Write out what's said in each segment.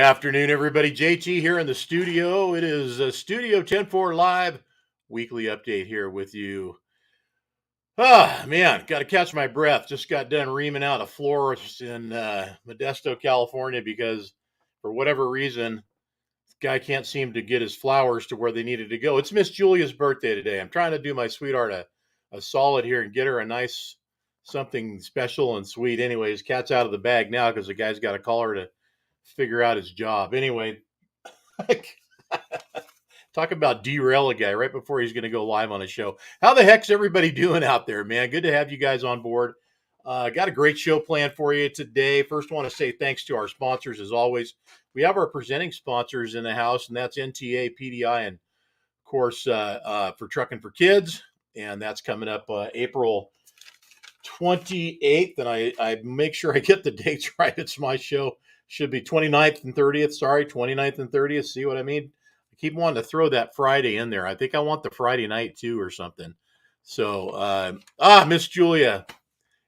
afternoon, everybody. JT here in the studio. It is Studio 10-4 Live weekly update here with you. Man, got to catch my breath. Just got done reaming out a florist in Modesto, California, because for whatever reason, this guy can't seem to get his flowers to where they needed to go. It's Miss Julia's birthday today. I'm trying to do my sweetheart a solid here and get her a nice something special and sweet. Anyways, cat's out of the bag now because the guy's got to call her to figure out his job. Anyway, talk about derail a guy right before he's going to go live on a show. How the heck's everybody doing out there, man? Good to have you guys on board. Got a great show planned for you today. First, want to say thanks to our sponsors as always. We have our presenting sponsors in the house, and that's NTA, PDI, and of course for Trucking for Kids, and that's coming up April 28th. And I make sure I get the dates right. It's my show. Should be 29th and 30th. Sorry, 29th and 30th. See what I mean? I keep wanting to throw that Friday in there. I think I want the Friday night too or something. So, Miss Julia.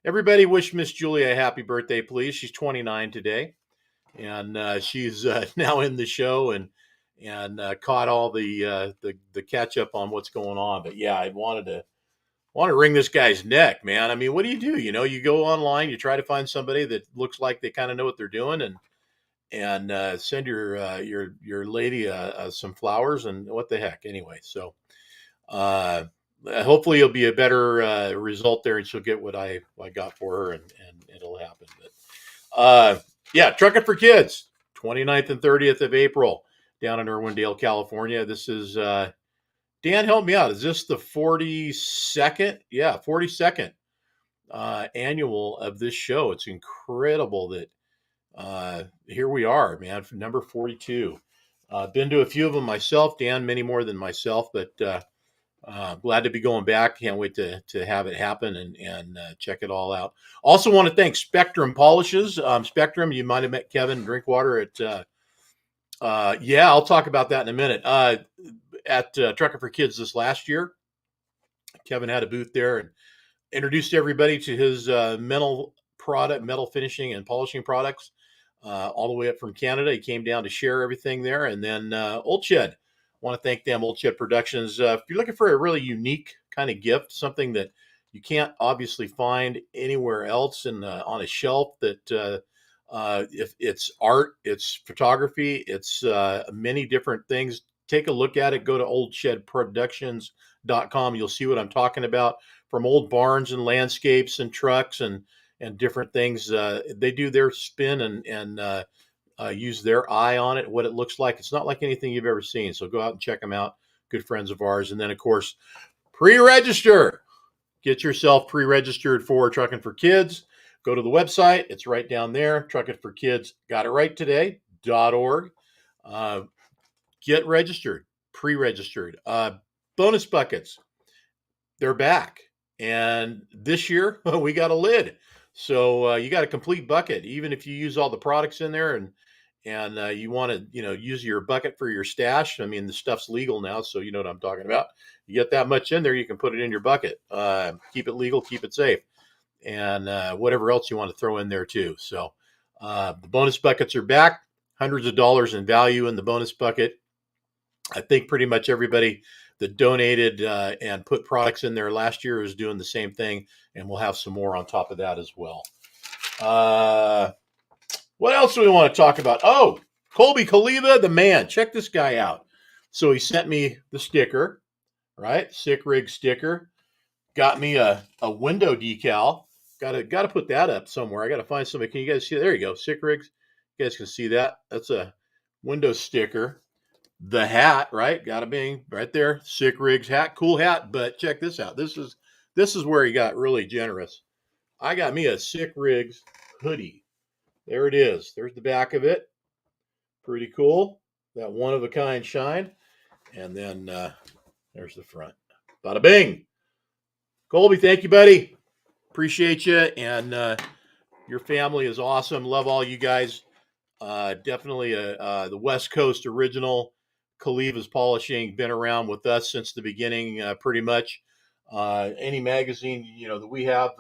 Everybody wish Miss Julia a happy birthday, please. She's 29 today. And she's now in the show and caught all the catch up on what's going on. But yeah, I want to wring this guy's neck, man. I mean, what do? You go online, you try to find somebody that looks like they kind of know what they're doing, and send your lady some flowers, and what the heck. Anyway, so hopefully it'll be a better result there, and she'll get what I got for her, and it'll happen. But yeah, Trucking for Kids, 29th and 30th of April down in Irwindale, California. This is Dan, help me out. Is this the 42nd? Yeah, 42nd annual of this show. It's incredible that here we are, man, for number 42. Been to a few of them myself, Dan, many more than myself, but glad to be going back. Can't wait to have it happen and check it all out. Also want to thank Spectrum Polishes. Spectrum, you might have met Kevin Drinkwater at, I'll talk about that in a minute. At Trucker for Kids this last year, Kevin had a booth there and introduced everybody to his metal finishing and polishing products, all the way up from Canada. He came down to share everything there. And then Old Shed, want to thank them, Old Shed Productions. If you're looking for a really unique kind of gift, something that you can't obviously find anywhere else on a shelf, that if it's art, it's photography, it's many different things. Take a look at it. Go to oldshedproductions.com. You'll see what I'm talking about. From old barns and landscapes and trucks and different things. They do their spin and use their eye on it, what it looks like. It's not like anything you've ever seen. So go out and check them out. Good friends of ours. And then, of course, pre-register. Get yourself pre-registered for Trucking for Kids. Go to the website. It's right down there. Trucking for Kids. Got it right today.org. Get registered, pre-registered. Bonus buckets, they're back. And this year, we got a lid. So you got a complete bucket. Even if you use all the products in there and you want to, use your bucket for your stash. I mean, the stuff's legal now, so you know what I'm talking about. You get that much in there, you can put it in your bucket. Keep it legal, keep it safe. And whatever else you want to throw in there too. So the bonus buckets are back. Hundreds of dollars in value in the bonus bucket. I think pretty much everybody that donated and put products in there last year is doing the same thing, and we'll have some more on top of that as well. What else do we want to talk about? Oh, Colby Kaliva, the man. Check this guy out. So he sent me the sticker, right? Sick Rig sticker. Got me a window decal. Got to put that up somewhere. I got to find somebody. Can you guys see? There you go. Sick Rigs. You guys can see that. That's a window sticker. The hat, right? Got to be right there. Sick Rigs hat, cool hat. But check this out. This is where he got really generous. I got me a Sick Rigs hoodie. There it is. There's the back of it. Pretty cool. That one of a kind shine. And then there's the front. Bada bing. Colby, thank you, buddy. Appreciate you. And your family is awesome. Love all you guys. Definitely the West Coast original. Kaliva's Polishing, been around with us since the beginning, pretty much. Any magazine that we have,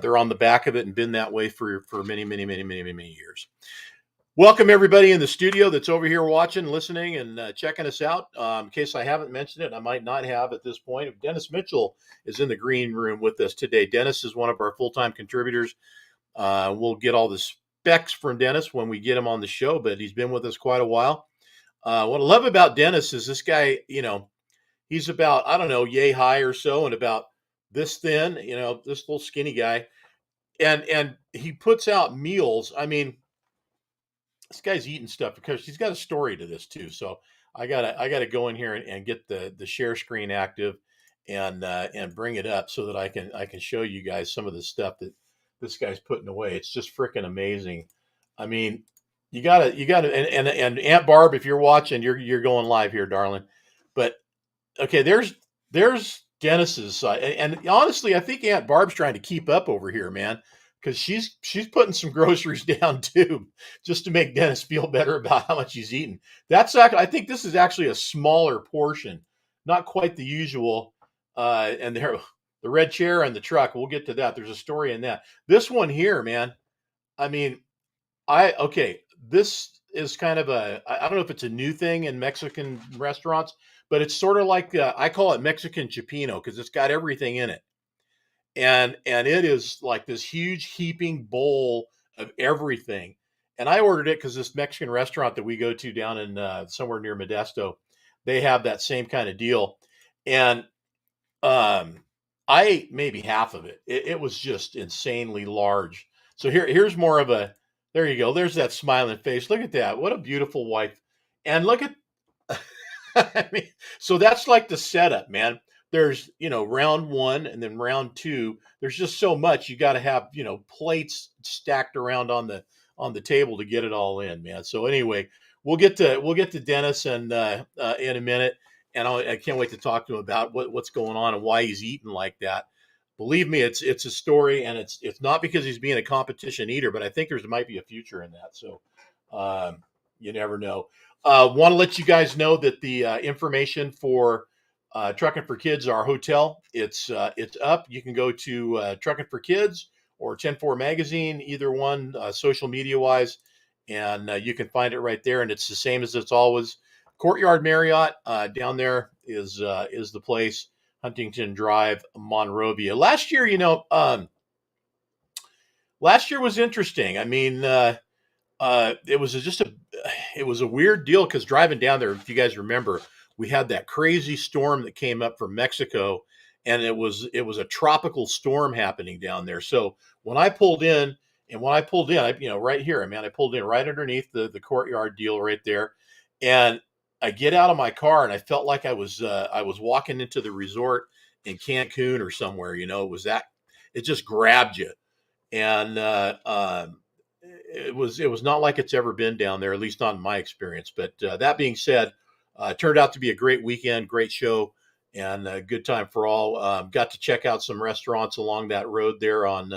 they're on the back of it and been that way for many, many, many, many, many, many years. Welcome everybody in the studio that's over here watching, listening, and checking us out. In case I haven't mentioned it, I might not have at this point. Dennis Mitchell is in the green room with us today. Dennis is one of our full-time contributors. We'll get all the specs from Dennis when we get him on the show, but he's been with us quite a while. What I love about Dennis is this guy, he's about, I don't know, yay high or so, and about this thin, this little skinny guy. And he puts out meals. I mean, this guy's eating stuff because he's got a story to this too. So I gotta go in here and get the share screen active and bring it up so that I can show you guys some of the stuff that this guy's putting away. It's just freaking amazing. I mean, you gotta and Aunt Barb, if you're watching, you're going live here, darling. But okay, there's Dennis's side, and honestly, I think Aunt Barb's trying to keep up over here, man, because she's putting some groceries down too, just to make Dennis feel better about how much he's eating. That's actually, I think this is actually a smaller portion, not quite the usual. And there, the red chair and the truck. We'll get to that. There's a story in that. This one here, man. I mean, okay, this is kind of I don't know if it's a new thing in Mexican restaurants, but it's sort of like I call it Mexican chipino because it's got everything in it, and it is like this huge heaping bowl of everything. And I ordered it because this Mexican restaurant that we go to down in somewhere near Modesto, they have that same kind of deal, and um, I ate maybe half of it. It was just insanely large. So here's more of a. There you go. There's that smiling face. Look at that. What a beautiful wife. And look at. I mean, so that's like the setup, man. There's round one and then round two. There's just so much you got to have plates stacked around on the table to get it all in, man. So anyway, we'll get to Dennis and in a minute, and I can't wait to talk to him about what's going on and why he's eating like that. Believe me, it's a story, and it's not because he's being a competition eater, but I think there might be a future in that. So you never know. Want to let you guys know that the information for Trucking for Kids, our hotel, it's up. You can go to Trucking for Kids or 10-4 Magazine, either one, social media wise, and you can find it right there. And it's the same as it's always. Courtyard Marriott down there is the place. Huntington Drive, Monrovia. Last year was interesting. I mean, it was a weird deal because driving down there, if you guys remember, we had that crazy storm that came up from Mexico, and it was a tropical storm happening down there. So when I pulled in, right here, man, I pulled in right underneath the courtyard deal right there, and I get out of my car and I felt like I was walking into the resort in Cancun or somewhere. It just grabbed you, and it was not like it's ever been down there, at least not in my experience. But that being said, it turned out to be a great weekend, great show, and a good time for all. Got to check out some restaurants along that road there on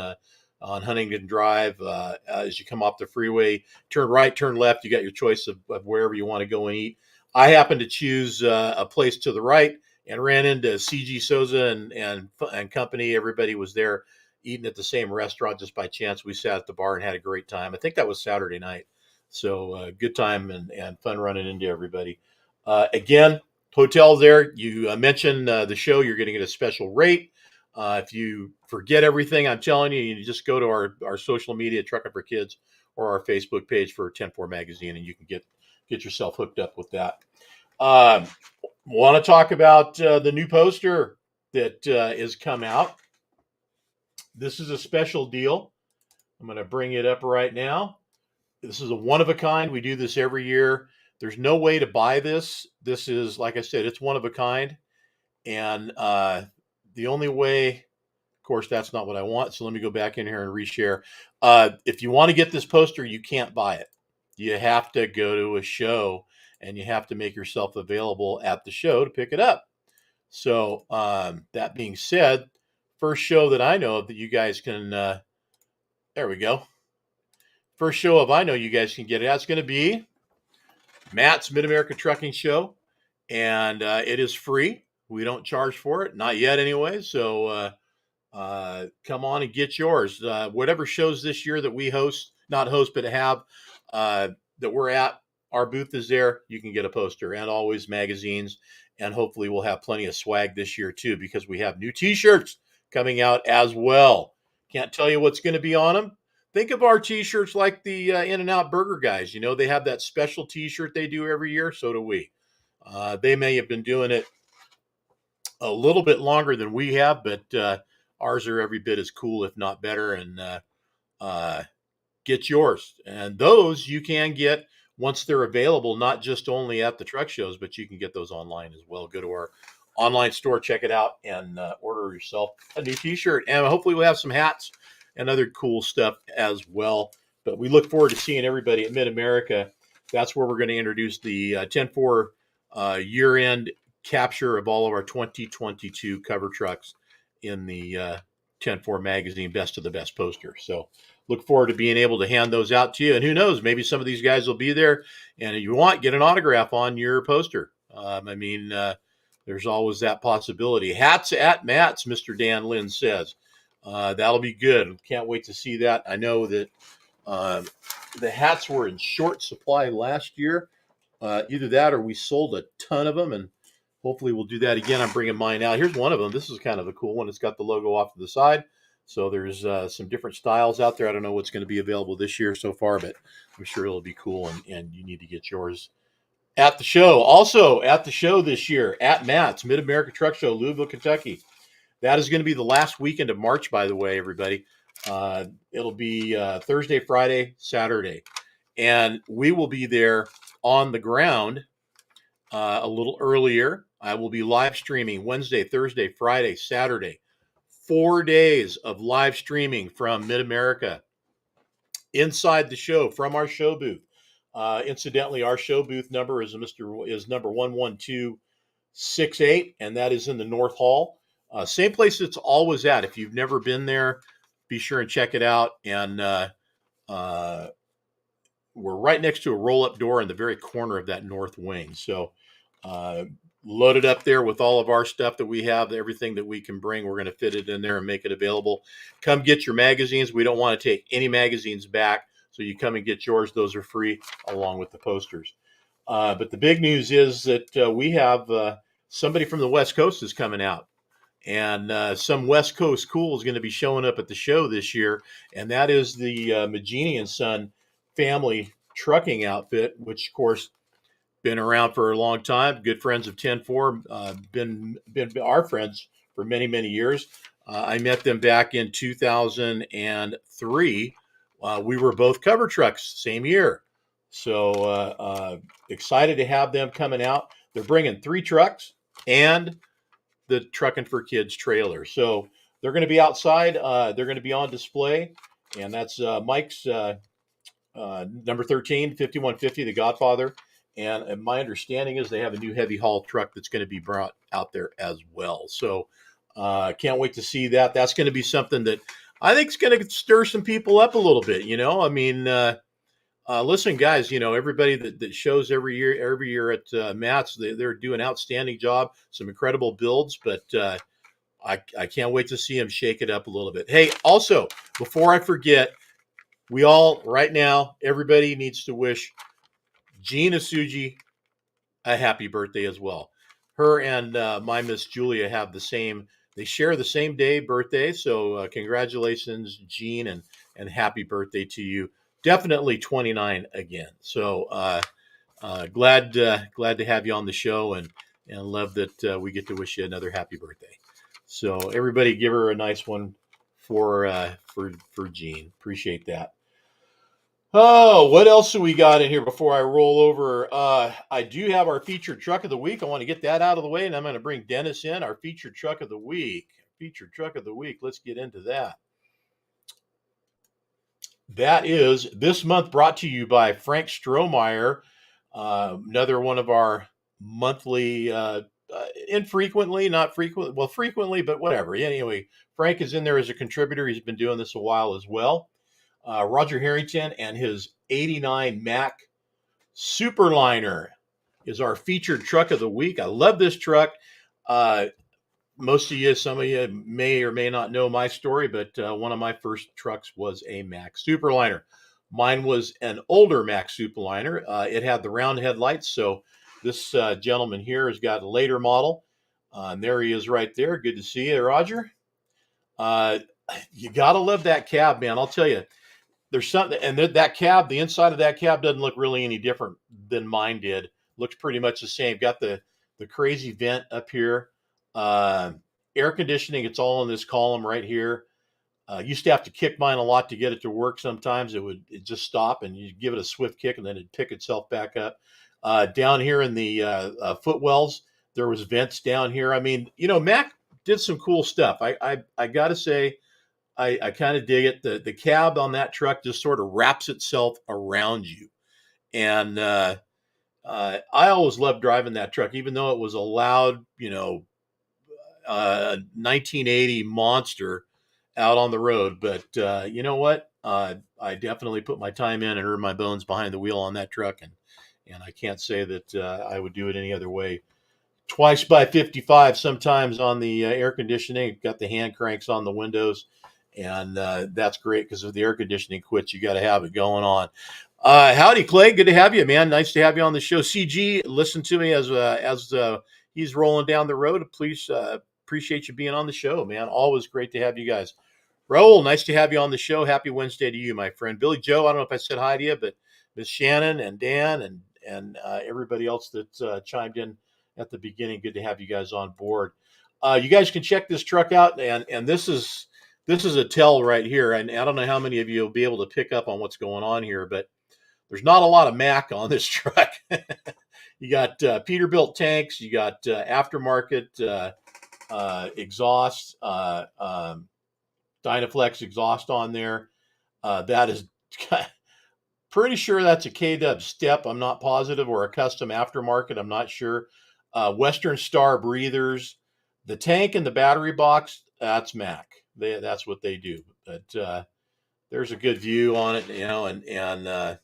Huntington Drive. As you come off the freeway, turn right, turn left. You got your choice of wherever you want to go and eat. I happened to choose a place to the right and ran into CG Souza and company. Everybody was there eating at the same restaurant just by chance. We sat at the bar and had a great time. I think that was Saturday night. So good time and fun running into everybody. Again, hotel there. You mentioned the show. You're going to get a special rate. If you forget everything I'm telling you, you just go to our social media, Trucking for Kids, or our Facebook page for 10-4 Magazine, and you can get yourself hooked up with that. Want to talk about the new poster that has come out. This is a special deal. I'm going to bring it up right now. This is a one of a kind. We do this every year. There's no way to buy this. This is, like I said, it's one of a kind. And the only way, of course, that's not what I want. So let me go back in here and reshare. If you want to get this poster, you can't buy it. You have to go to a show and you have to make yourself available at the show to pick it up. So that being said, first show that I know of that you guys can, there we go. First show of I know you guys can get it. That's going to be Matt's Mid-America Trucking Show, and it is free. We don't charge for it, not yet anyway. So come on and get yours. Whatever shows this year that we host, not host, but have, that we're at, our booth is there. You can get a poster and always magazines. And hopefully we'll have plenty of swag this year too, because we have new t-shirts coming out as well. Can't tell you what's going to be on them. Think of our t-shirts like the In-N-Out Burger guys. You know, they have that special t-shirt they do every year. So do we. They may have been doing it a little bit longer than we have, but ours are every bit as cool, if not better. And uh, get yours. And those you can get once they're available, not just only at the truck shows, but you can get those online as well. Go to our online store, check it out, and order yourself a new t-shirt. And hopefully we'll have some hats and other cool stuff as well. But we look forward to seeing everybody at Mid-America. That's where we're going to introduce the 10-4 year-end capture of all of our 2022 cover trucks in the 10-4 magazine Best of the Best poster. So look forward to being able to hand those out to you. And who knows, maybe some of these guys will be there. And if you want, get an autograph on your poster. There's always that possibility. Hats at Matt's, Mr. Dan Lynn says. That'll be good. Can't wait to see that. I know that the hats were in short supply last year. Either that or we sold a ton of them, and hopefully we'll do that again. I'm bringing mine out. Here's one of them. This is kind of a cool one. It's got the logo off to the side. So there's some different styles out there. I don't know what's going to be available this year so far, but I'm sure it'll be cool, and you need to get yours at the show. Also at the show this year, at Matt's Mid-America Truck Show, Louisville, Kentucky. That is going to be the last weekend of March, by the way, everybody. It'll be Thursday, Friday, Saturday. And we will be there on the ground a little earlier. I will be live streaming Wednesday, Thursday, Friday, Saturday. 4 days of live streaming from Mid-America inside the show from our show booth. Incidentally, our show booth number is number 11268, and that is in the North Hall. Same place it's always at. If you've never been there, be sure and check it out. And we're right next to a roll-up door in the very corner of that north wing. So loaded up there with all of our stuff that we have, everything that we can bring. We're going to fit it in there and make it available. Come get your magazines. We don't want to take any magazines back. So you come and get yours. Those are free along with the posters. But the big news is that we have somebody from the West Coast is coming out. And some West Coast cool is going to be showing up at the show this year. And that is the Magini and Son family trucking outfit, which, of course, been around for a long time. Good friends of 10-4, been our friends for many, many years. I met them back in 2003. We were both cover trucks, same year. So excited to have them coming out. They're bringing 3 trucks and the Trucking for Kids trailer. So they're going to be outside. They're going to be on display. And that's Mike's number 13, 5150, the Godfather. And my understanding is they have a new heavy haul truck that's going to be brought out there as well. So can't wait to see that. That's going to be something that I think is going to stir some people up a little bit. You know, I mean, listen, guys, you know, everybody that shows every year at Matt's, they're doing an outstanding job, some incredible builds, but I can't wait to see them shake it up a little bit. Hey, also, before I forget, we all, right now, everybody needs to wish Jean Asuji a happy birthday as well. Her and my Miss Julia have they share the same day birthday. So congratulations, Jean, and happy birthday to you. Definitely 29 again. So glad to have you on the show, and love that we get to wish you another happy birthday. So everybody give her a nice one for Jean. Appreciate that. Oh, what else do we got in here before I roll over? I do have our featured truck of the week. I want to get that out of the way, and I'm going to bring Dennis in, our featured truck of the week. Featured truck of the week. Let's get into that. That is this month brought to you by Frank Strohmeyer, another one of our monthly, infrequently, not frequent, well, frequently, but whatever. Anyway, Frank is in there as a contributor. He's been doing this a while as well. Roger Harrington and his 89 Mack Superliner is our featured truck of the week. I love this truck. Most of you, some of you may or may not know my story, but one of my first trucks was a Mack Superliner. Mine was an older Mack Superliner. It had the round headlights. So this gentleman here has got a later model. And there he is right there. Good to see you, Roger. Uh, you got to love that cab, man. I'll tell you, there's something, and that cab, the inside of that cab doesn't look really any different than mine did. Looks pretty much the same. Got the crazy vent up here. Uh, Air conditioning, it's all in this column right here. Used to have to kick mine a lot to get it to work. Sometimes it just stop and you give it a swift kick and then it'd pick itself back up. Down here in the footwells, there was vents down here. I mean, Mac did some cool stuff. I got to say, I kind of dig it. The cab on that truck just sort of wraps itself around you, and I always loved driving that truck, even though it was a loud, 1980 monster out on the road. But you know what? I definitely put my time in and earned my bones behind the wheel on that truck, and I can't say that I would do it any other way. Twice by 55, sometimes on the air conditioning. Got the hand cranks on the windows, and that's great because if the air conditioning quits, you got to have it going on. Howdy, Clay. Good to have you, man. Nice to have you on the show. CG, listen to me as he's rolling down the road. Please appreciate you being on the show, man. Always great to have you guys. Raul, nice to have you on the show. Happy Wednesday to you, my friend. Billy Joe, I don't know if I said hi to you, but Miss Shannon and Dan and everybody else that chimed in at the beginning. Good to have you guys on board. You guys can check this truck out, and this is a tell right here. And I don't know how many of you will be able to pick up on what's going on here, but there's not a lot of Mac on this truck. You got Peterbilt tanks, you got aftermarket exhaust, Dynaflex exhaust on there. That is pretty sure that's a K-Dub step. I'm not positive, or a custom aftermarket. I'm not sure. Western Star breathers. The tank and the battery box, that's Mac. That's what they do. But there's a good view on it, and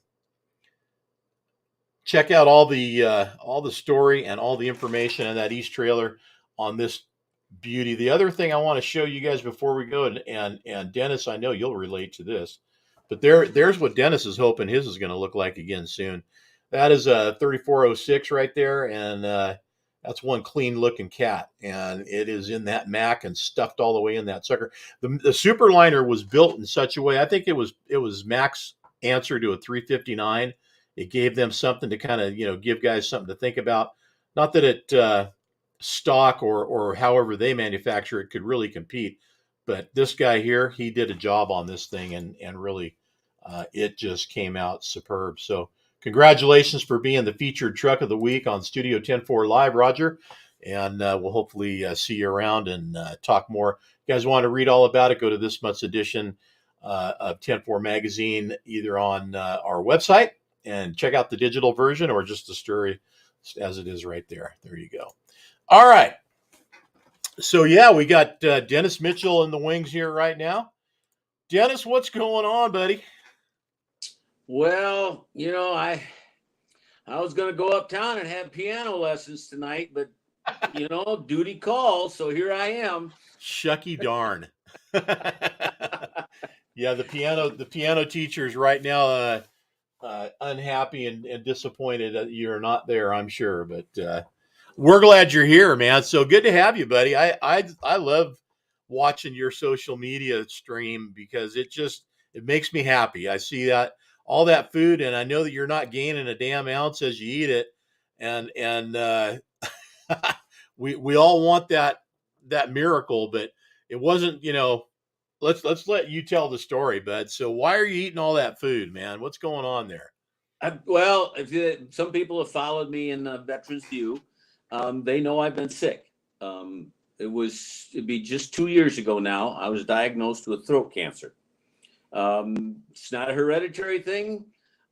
check out all the story and all the information on that East trailer on this beauty. The other thing I want to show you guys before we go, and Dennis, I know you'll relate to this, but there's what Dennis is hoping his is going to look like again soon. That is a 3406 right there, and that's one clean looking cat, and it is in that Mac and stuffed all the way in that sucker. The Superliner was built in such a way. I think it was Mac's answer to a 359. It gave them something to kind of give guys something to think about. Not that it stock or however they manufacture it could really compete, but this guy here, he did a job on this thing, and really it just came out superb. So congratulations for being the featured truck of the week on Studio 10-4 Live, Roger. And we'll hopefully see you around and talk more. If you guys want to read all about it, go to this month's edition of 10-4 magazine, either on our website and check out the digital version, or just the story as it is right there. There you go. All right. So, yeah, we got Dennis Mitchell in the wings here right now. Dennis, what's going on, buddy? Well, I was going to go uptown and have piano lessons tonight, but, duty calls, so here I am. Shucky darn. Yeah, the piano teachers right now unhappy and disappointed that you're not there, I'm sure. But we're glad you're here, man. So good to have you, buddy. I love watching your social media stream because it makes me happy. I see that all that food, and I know that you're not gaining a damn ounce as you eat it, and we all want that miracle, but it wasn't. Let's let you tell the story, bud. So why are you eating all that food, man? What's going on there? Well, some people have followed me in Veterans View. They know I've been sick. It'd be just 2 years ago now. I was diagnosed with throat cancer. It's not a hereditary thing.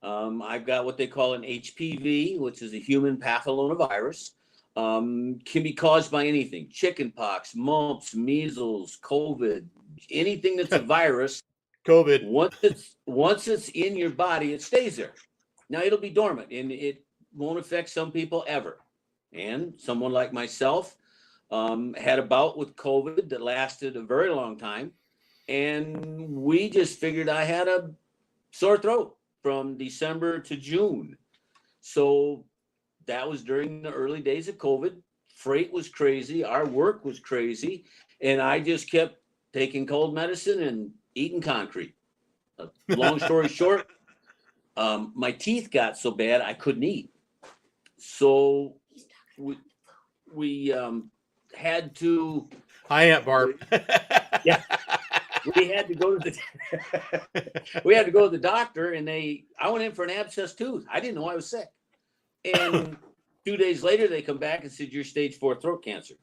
I've got what they call an HPV, which is a human papillomavirus. Can be caused by anything: chickenpox, mumps, measles, COVID, anything that's a virus. COVID. Once it's in your body, it stays there. Now it'll be dormant, and it won't affect some people ever. And someone like myself had a bout with COVID that lasted a very long time, and we just figured I had a sore throat. from December to June. So that was during the early days of COVID. Freight was crazy. Our work was crazy. And I just kept taking cold medicine and eating concrete. Long story short, my teeth got so bad I couldn't eat. So we had to. Hi, Aunt Barb. Yeah. We had to go to the doctor, and I went in for an abscess tooth. I didn't know I was sick. And 2 days later, they come back and said, you're stage 4 throat cancer.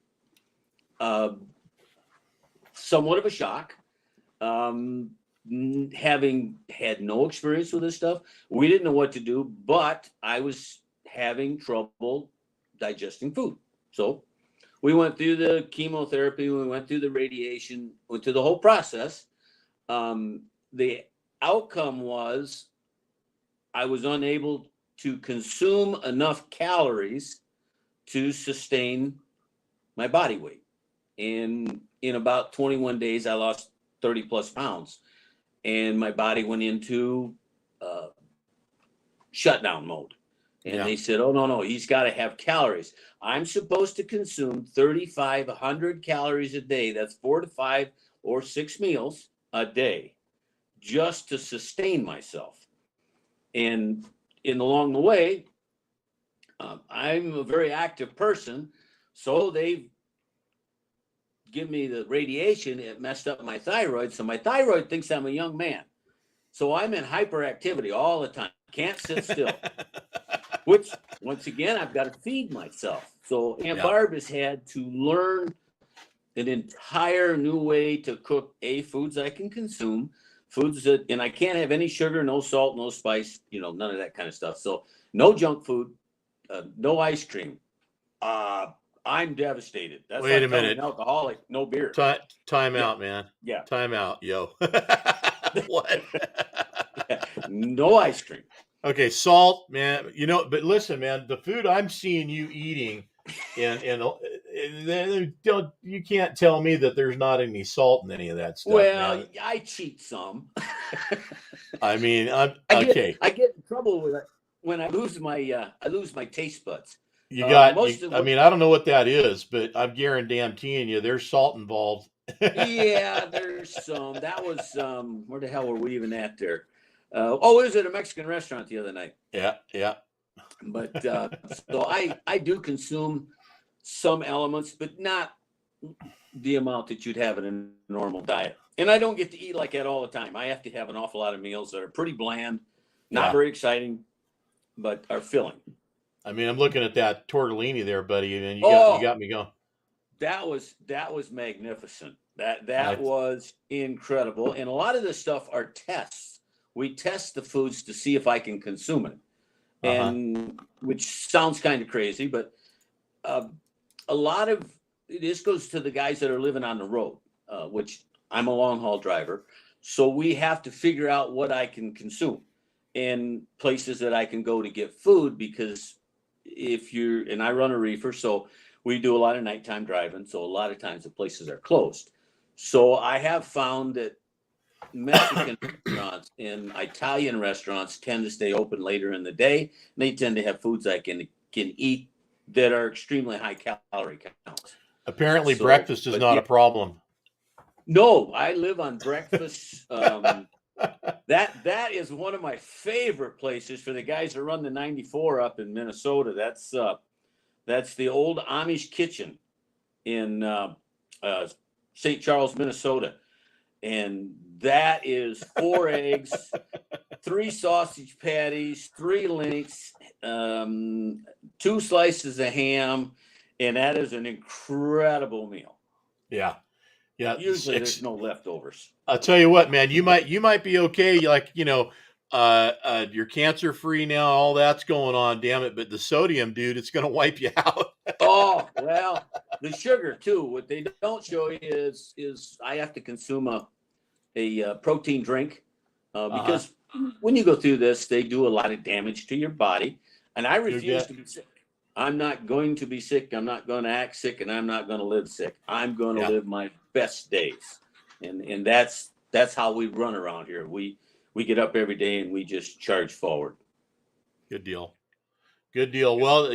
Somewhat of a shock. Having had no experience with this stuff, we didn't know what to do, but I was having trouble digesting food. So we went through the chemotherapy, we went through the radiation, went through the whole process. The outcome was I was unable to consume enough calories to sustain my body weight. And in about 21 days, I lost 30 plus pounds. And my body went into shutdown mode. And they said, oh, no, he's got to have calories. I'm supposed to consume 3,500 calories a day. That's 4 to 5 or 6 meals a day just to sustain myself. And along the way, I'm a very active person. So they give me the radiation. It messed up my thyroid. So my thyroid thinks I'm a young man. So I'm in hyperactivity all the time. Can't sit still. Which, once again, I've got to feed myself. So Aunt Barb has had to learn an entire new way to cook foods I can consume, foods that, and I can't have any sugar, no salt, no spice, none of that kind of stuff. So no junk food, no ice cream. I'm devastated. That's Wait like a minute. An alcoholic, no beer. Time out, man. Yeah. Time out, yo. What? No ice cream. Okay, salt, man. But listen, man, the food I'm seeing you eating, and you can't tell me that there's not any salt in any of that stuff. Well, man. I cheat some. I mean, I get in trouble with it when I lose my taste buds. I don't know what that is, but I'm guaranteeing you there's salt involved. Yeah, there's some. That was where the hell were we even at there? It was at a Mexican restaurant the other night. Yeah. But so I do consume some elements, but not the amount that you'd have in a normal diet. And I don't get to eat like that all the time. I have to have an awful lot of meals that are pretty bland, not very exciting, but are filling. I mean, I'm looking at that tortellini there, buddy, and you got me going. That was magnificent. That was incredible. And a lot of this stuff are tests. We test the foods to see if I can consume it, and which sounds kind of crazy, but a lot of this goes to the guys that are living on the road, which I'm a long haul driver. So we have to figure out what I can consume and places that I can go to get food, because and I run a reefer, so we do a lot of nighttime driving. So a lot of times the places are closed. So I have found that Mexican restaurants and Italian restaurants tend to stay open later in the day. And they tend to have foods I can eat that are extremely high calorie counts. Apparently, breakfast is not a problem. No, I live on breakfast. That is one of my favorite places for the guys that run the 94 up in Minnesota. That's the old Amish kitchen in St. Charles, Minnesota. And that is 4 eggs, 3 sausage patties, 3 links, 2 slices of ham, and that is an incredible meal. Yeah. Usually there's no leftovers. I'll tell you what, man, you might be okay. Like, you're cancer free now, all that's going on, damn it. But the sodium, dude, it's going to wipe you out. Oh, well, the sugar too. What they don't show you is I have to consume a protein drink because when you go through this, they do a lot of damage to your body. And I refuse to be sick. I'm not going to be sick. I'm not going to act sick, and I'm not going to live sick. I'm going to live my best days. And that's how we run around here. We we get up every day and we just charge forward. Good deal. Good deal. Well,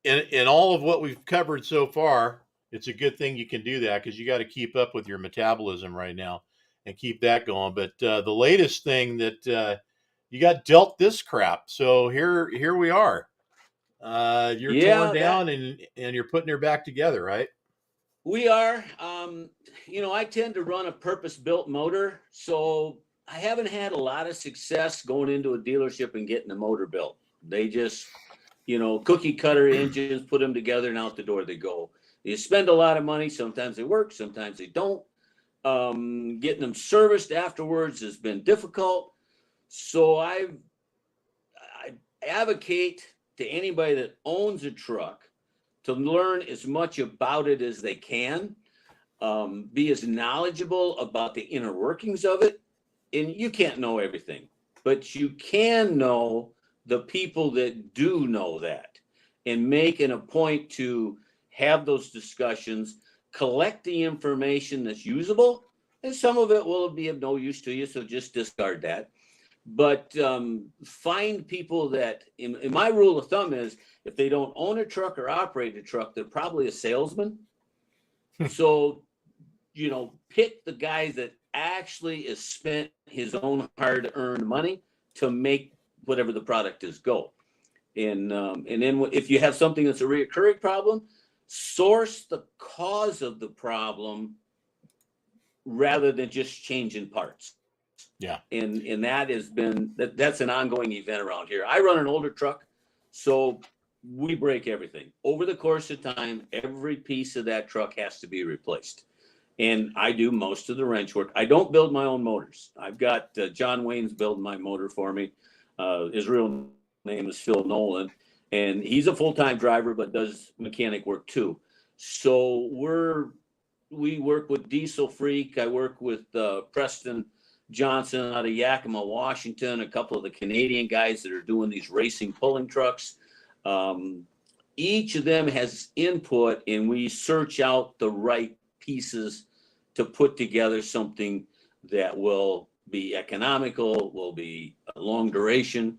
in all of what we've covered so far, it's a good thing you can do that because you got to keep up with your metabolism right now and keep that going. But the latest thing that you got dealt this crap, so here we are. You're torn Yeah, that down and you're putting her back together, right? we are. I tend to run a purpose-built motor, so I haven't had a lot of success going into a dealership and getting a motor built. They just, cookie cutter engines, put them together, and out the door they go. You spend a lot of money. Sometimes they work, sometimes they don't. Getting them serviced afterwards has been difficult. So I advocate to anybody that owns a truck to learn as much about it as they can, be as knowledgeable about the inner workings of it. And you can't know everything, but you can know the people that do know that, and making a point to have those discussions, collect the information that's usable, and some of it will be of no use to you, so just discard that. But find people that, in my rule of thumb is, if they don't own a truck or operate a truck, they're probably a salesman. So, pick the guy that actually has spent his own hard-earned money to make whatever the product is go. And then if you have something that's a reoccurring problem, source the cause of the problem rather than just changing parts. Yeah. And that's an ongoing event around here. I run an older truck, so we break everything. Over the course of time, every piece of that truck has to be replaced. And I do most of the wrench work. I don't build my own motors. I've got John Wayne's building my motor for me. His real name is Phil Nolan, and he's a full-time driver but does mechanic work too. So we work with Diesel Freak. I work with Preston Johnson out of Yakima, Washington, a couple of the Canadian guys that are doing these racing pulling trucks. Each of them has input, and we search out the right pieces to put together something that will be economical, will be a long duration,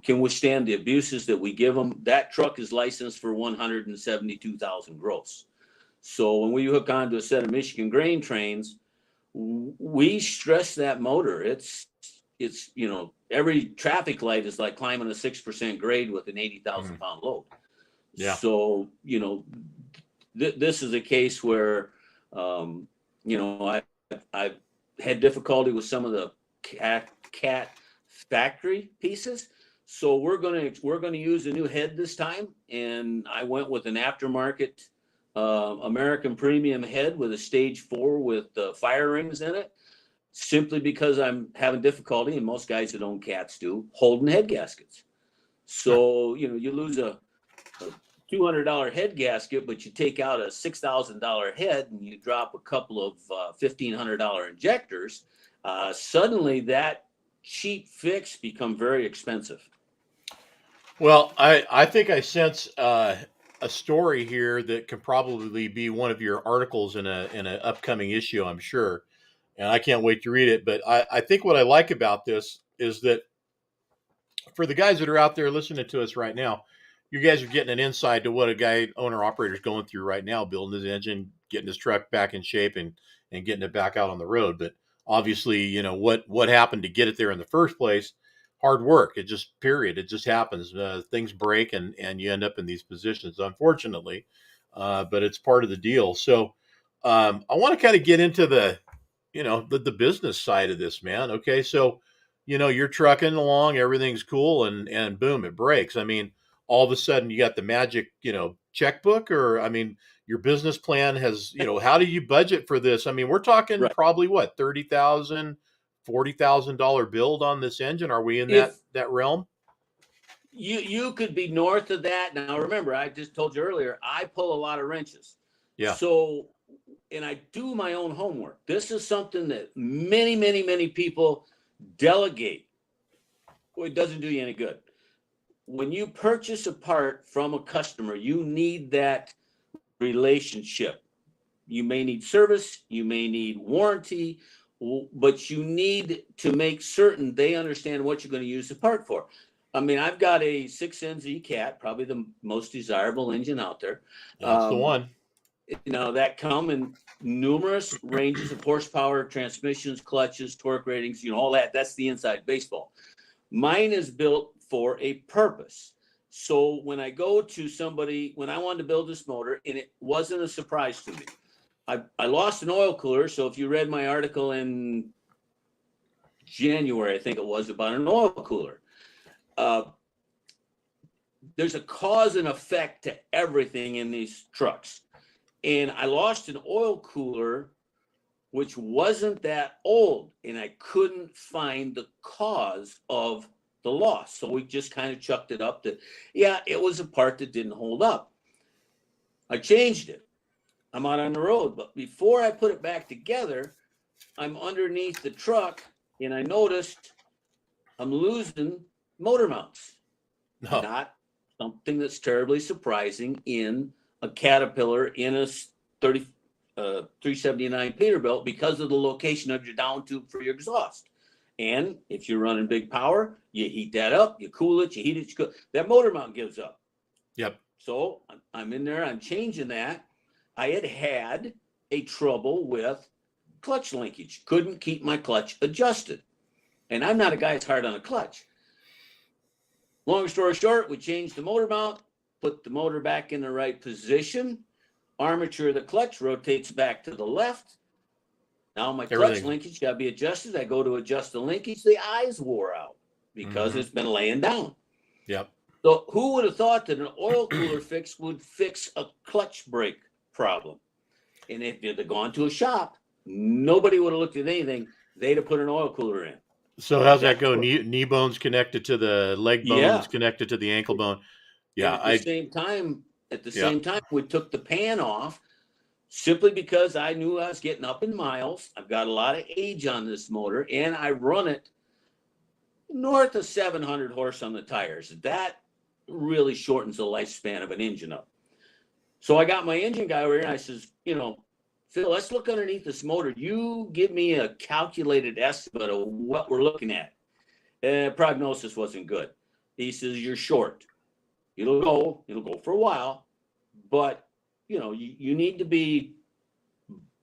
can withstand the abuses that we give them. That truck is licensed for 172,000 gross. So when we hook onto a set of Michigan grain trains, we stress that motor. It's every traffic light is like climbing a 6% grade with an 80,000 pound load. Yeah. So this is a case where I've had difficulty with some of the cat factory pieces. So we're gonna use a new head this time, and I went with an aftermarket American premium head with a stage 4 with fire rings in it, simply because I'm having difficulty, and most guys that own cats do, holding head gaskets. So you lose a $200 head gasket, but you take out a $6,000 head and you drop a couple of $1,500 injectors. Suddenly that cheap fix become very expensive. Well, I think I sense a story here that can probably be one of your articles in an upcoming issue, I'm sure, and I can't wait to read it. But I think what I like about this is that for the guys that are out there listening to us right now, you guys are getting an insight to what a guy owner operator is going through right now, building his engine, getting his truck back in shape, and getting it back out on the road. But obviously, what happened to get it there in the first place. Hard work. It just happens. Things break and you end up in these positions, unfortunately. But it's part of the deal. So I want to kind of get into the business side of this, man. Okay. So, you're trucking along, everything's cool, and boom, it breaks. I mean, all of a sudden you got the magic, checkbook, or, I mean, your business plan has, how do you budget for this? I mean, we're talking Right. probably what, $30,000, $40,000 build on this engine. Are we in that realm? You could be north of that. Now remember, I just told you earlier, I pull a lot of wrenches. Yeah. So, and I do my own homework. This is something that many, many, many people delegate. Well, it doesn't do you any good. When you purchase a part from a customer, you need that relationship. You may need service, you may need warranty, but you need to make certain they understand what you're going to use the part for. I mean, I've got a 6NZ Cat, probably the most desirable engine out there. That's the one. That come in numerous ranges of horsepower, transmissions, clutches, torque ratings, all that. That's the inside baseball. Mine is built for a purpose. So when I go to somebody, when I wanted to build this motor, and it wasn't a surprise to me, I lost an oil cooler. So if you read my article in January, I think it was, about an oil cooler, there's a cause and effect to everything in these trucks. And I lost an oil cooler, which wasn't that old, and I couldn't find the cause of the loss. So we just kind of chucked it up to, it was a part that didn't hold up. I changed it. I'm out on the road, but before I put it back together, I'm underneath the truck, and I noticed I'm losing motor mounts. No. Not something that's terribly surprising in a Caterpillar in a 379 Peterbilt because of the location of your down tube for your exhaust. And if you're running big power, you heat that up, you cool it, you heat it, that motor mount gives up. Yep. So I'm in there, I'm changing that. I had a trouble with clutch linkage, couldn't keep my clutch adjusted. And I'm not a guy that's hard on a clutch. Long story short, we changed the motor mount, put the motor back in the right position. Armature of the clutch rotates back to the left. Now my clutch linkage got to be adjusted. I go to adjust the linkage. The eyes wore out because it's been laying down. Yep. So who would have thought that an oil cooler fix would fix a clutch brake problem? And if they'd gone to a shop, nobody would have looked at anything. They'd have put an oil cooler in. So how's that go? Knee bones connected to the leg bones, connected to the ankle bone. Yeah. At the same time, we took the pan off simply because I knew I was getting up in miles. I've got a lot of age on this motor, and I run it north of 700 horse on the tires. That really shortens the lifespan of an engine up. So I got my engine guy over here, and I says, Phil, let's look underneath this motor. You give me a calculated estimate of what we're looking at. Prognosis wasn't good. He says, you're short. It'll go for a while, but you need to be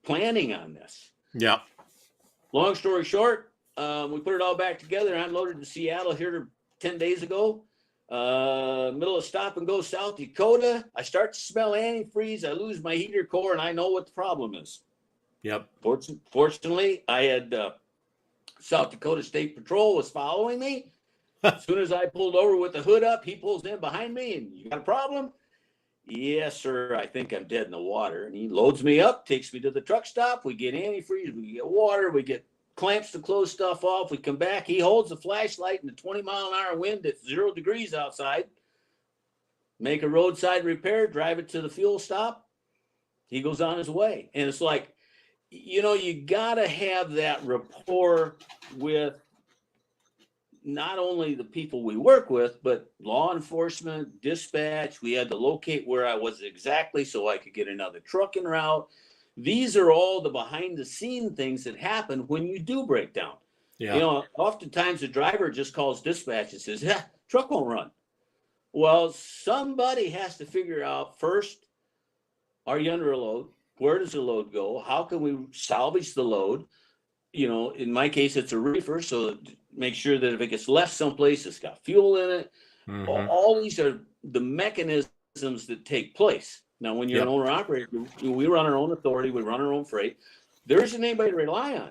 planning on this. Yeah. Long story short, we put it all back together. I unloaded to Seattle here 10 days ago. Middle of stop and go, South Dakota. I start to smell antifreeze. I lose my heater core, and I know what the problem is. Yep. Fortunately, I had South Dakota State Patrol was following me. As soon as I pulled over with the hood up, he pulls in behind me, and you got a problem? Yes, sir. I think I'm dead in the water. And he loads me up, takes me to the truck stop. We get antifreeze, we get water, we get clamps to close stuff off. We come back. He holds the flashlight in the 20-mile-an-hour wind at 0 degrees outside. Make a roadside repair, drive it to the fuel stop. He goes on his way. And it's like, you got to have that rapport with not only the people we work with, but law enforcement, dispatch. We had to locate where I was exactly so I could get another truck en route. These are all the behind the scene things that happen when you do break down. Yeah. Oftentimes the driver just calls dispatch and says, truck won't run. Well, somebody has to figure out first, are you under a load? Where does the load go? How can we salvage the load? In my case, it's a reefer, so make sure that if it gets left someplace, it's got fuel in it. Mm-hmm. All these are the mechanisms that take place. Now, when you're an owner-operator, we run our own authority, we run our own freight. There isn't anybody to rely on.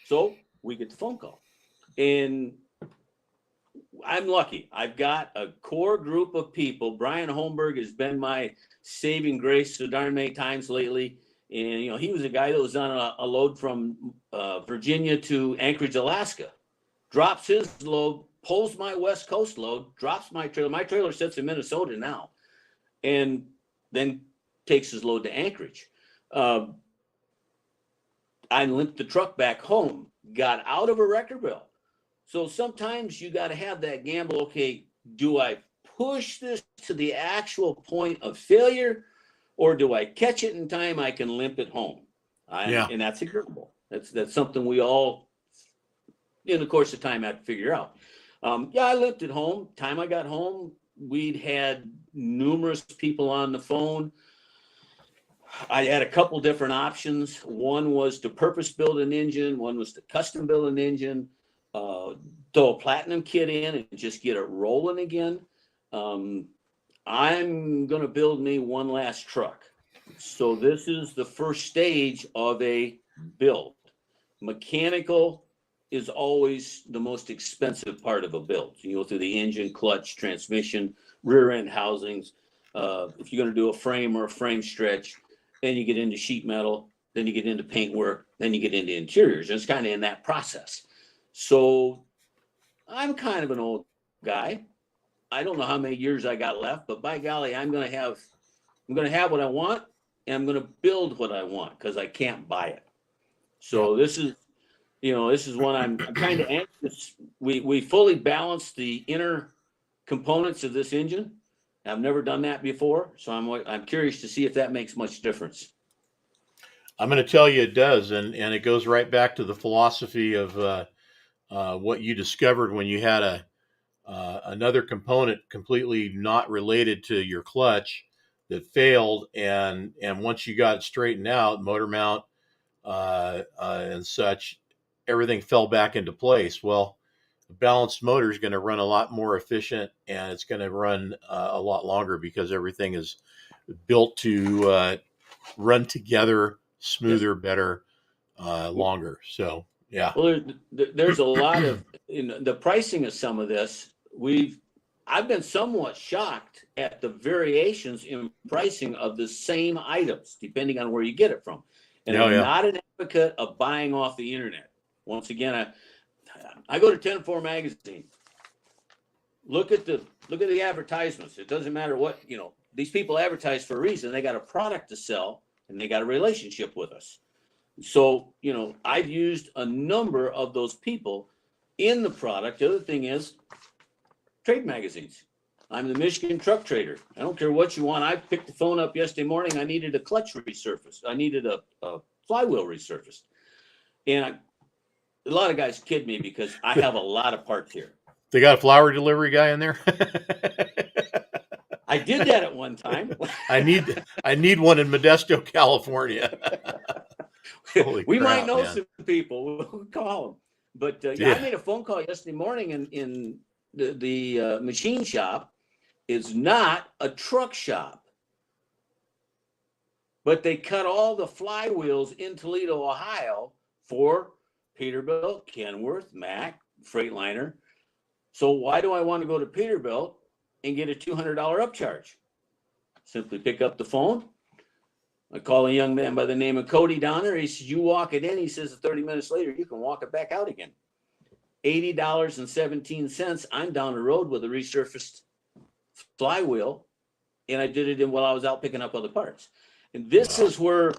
So we get the phone call. And I'm lucky. I've got a core group of people. Brian Holmberg has been my saving grace so darn many times lately. And, he was a guy that was on a load from Virginia to Anchorage, Alaska. Drops his load, pulls my West Coast load, drops my trailer. My trailer sits in Minnesota now. And then takes his load to Anchorage. I limped the truck back home, got out of a wrecker bill. So sometimes you got to have that gamble. Okay, do I push this to the actual point of failure, or do I catch it in time I can limp it home? Yeah. And that's ignorable. That's something we all, in the course of time, had to figure out. Yeah, I lived at home. Time I got home, we'd had numerous people on the phone. I had a couple different options. One was to purpose build an engine. One was to custom build an engine, throw a platinum kit in and just get it rolling again. I'm going to build me one last truck. So this is the first stage of a build. Mechanical is always the most expensive part of a build. You go through the engine, clutch, transmission, rear end housings. If you're going to do a frame or a frame stretch, then you get into sheet metal, then you get into paint work, then you get into interiors. And it's kind of in that process. So I'm kind of an old guy. I don't know how many years I got left, but by golly, I'm going to have what I want, and I'm going to build what I want because I can't buy it. So this is one I'm kind of anxious. We fully balanced the inner components of this engine. I've never done that before, so I'm curious to see if that makes much difference. I'm going to tell you it does, and it goes right back to the philosophy of what you discovered when you had another component completely not related to your clutch that failed, and once you got it straightened out, motor mount and such, everything fell back into place. Well, a balanced motor is going to run a lot more efficient, and it's going to run a lot longer because everything is built to run together smoother, better, longer. So yeah. Well, there's a lot of the pricing of some of this. I've been somewhat shocked at the variations in pricing of the same items, depending on where you get it from. And I'm not an advocate of buying off the internet. Once again, I go to 10-4 magazine. Look at the advertisements. It doesn't matter what, these people advertise for a reason. They got a product to sell and they got a relationship with us. So, I've used a number of those people in the product. The other thing is trade magazines. I'm the Michigan Truck Trader. I don't care what you want. I picked the phone up yesterday morning. I needed a clutch resurfaced. I needed a flywheel resurfaced. And a lot of guys kid me because I have a lot of parts here. They got a flower delivery guy in there. I did that at one time. I need one in Modesto, California. We might know some people. We'll call them. But I made a phone call yesterday morning in the machine shop. Is not a truck shop, but they cut all the flywheels in Toledo, Ohio for Peterbilt, Kenworth, Mack, Freightliner. So why do I want to go to Peterbilt and get a $200 upcharge? Simply pick up the phone. I call a young man by the name of Cody down there. He says, you walk it in. He says, 30 minutes later, you can walk it back out again. $80.17. I'm down the road with a resurfaced flywheel, and I did it while I was out picking up other parts. And this is where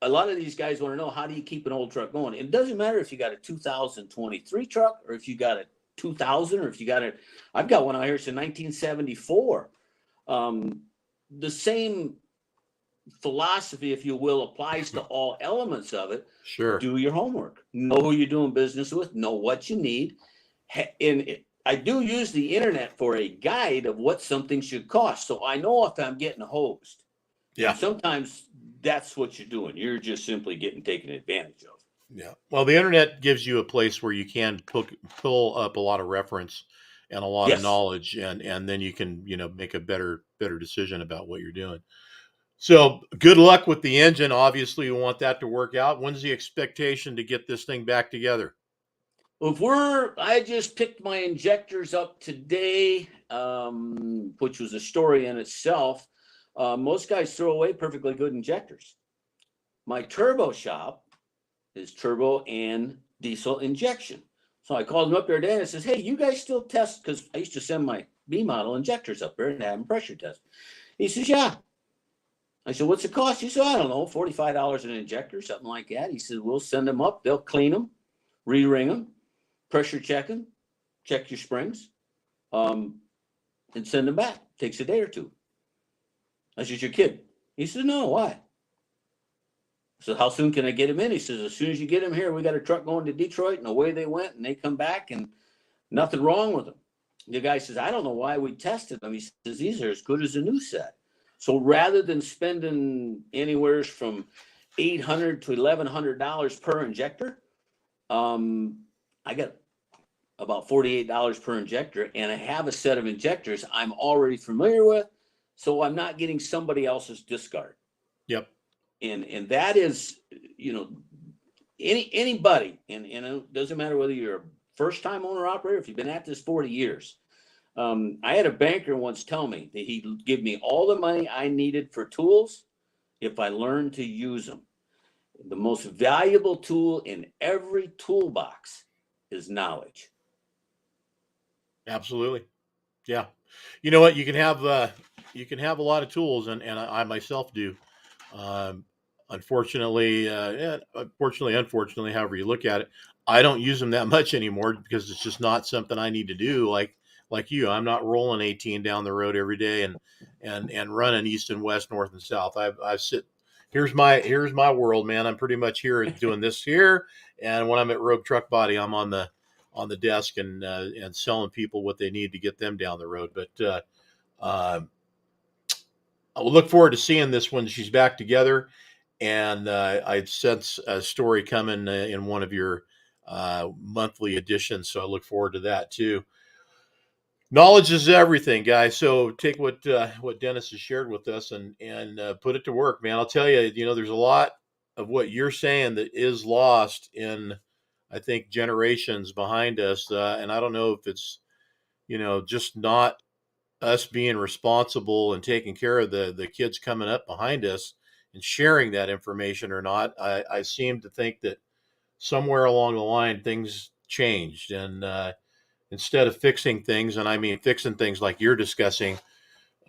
a lot of these guys want to know, how do you keep an old truck going? It doesn't matter if you got a 2023 truck or if you got a 2000 or if you got I've got one out here, it's a 1974. The same philosophy, if you will, applies to all elements of it. Sure. Do your homework. Know who you're doing business with. Know what you need. I do use the internet for a guide of what something should cost, so I know if I'm getting hosed. Yeah. And sometimes that's what you're doing. You're just simply getting taken advantage of. Yeah. Well, the internet gives you a place where you can pull up a lot of reference and a lot of knowledge, and then you can make a better decision about what you're doing. So good luck with the engine. Obviously, you want that to work out. When's the expectation to get this thing back together? I just picked my injectors up today, which was a story in itself. Most guys throw away perfectly good injectors. My turbo shop is turbo and diesel injection. So I called him up there today and I says, hey, you guys still test? Because I used to send my B model injectors up there and have them pressure test. He says, yeah. I said, what's the cost? He said, I don't know, $45 an injector, something like that. He said, we'll send them up. They'll clean them, re-ring them, pressure check them, check your springs, and send them back. Takes a day or two. I said, you're kidding. He said, no, why? So how soon can I get him in? He says, as soon as you get him here, we got a truck going to Detroit. And away they went, and they come back, and nothing wrong with them. The guy says, I don't know why we tested them. He says, these are as good as a new set. So rather than spending anywhere from $800 to $1,100 per injector, I got about $48 per injector, and I have a set of injectors I'm already familiar with, so I'm not getting somebody else's discard. Yep. And that is, anybody, and it doesn't matter whether you're a first time owner operator, if you've been at this 40 years. I had a banker once tell me that he'd give me all the money I needed for tools if I learned to use them. The most valuable tool in every toolbox is knowledge. Absolutely. Yeah. You know what? You can have a lot of tools, and I myself do. Unfortunately, unfortunately, however you look at it, I don't use them that much anymore because it's just not something I need to do. Like you, I'm not rolling 18 down the road every day and running east and west, north and south. I sit. Here's my world, man. I'm pretty much here doing this here, and when I'm at Rogue Truck Body, I'm on the desk and selling people what they need to get them down the road. But I will look forward to seeing this when she's back together. And I sense a story coming in one of your monthly editions, so I look forward to that too. Knowledge is everything, guys. So take what Dennis has shared with us and put it to work, man. I'll tell you, there's a lot of what you're saying that is lost in, I think, generations behind us, and I don't know if it's just not us being responsible and taking care of the kids coming up behind us and sharing that information or not. I seem to think that somewhere along the line things changed, and instead of fixing things, and I mean fixing things like you're discussing,